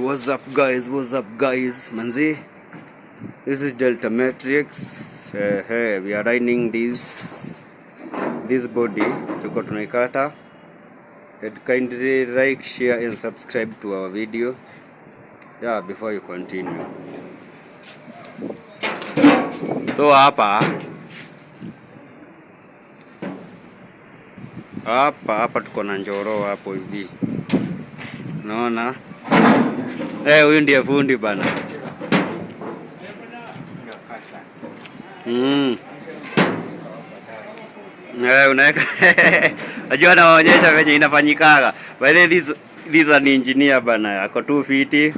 What's up guys? Manzi, this is Delta Matrix. We are lining this body. Tuko tunaikata. Kindly like, share and subscribe to our video. Yeah, before you continue. So hapa tuko na njoro hapo hivi. Naona huyu ndiye fundi bana. Unaweka najua naonyesha venye inafanyikaga. By the way, this is an engineer bana. Ako 2 feet.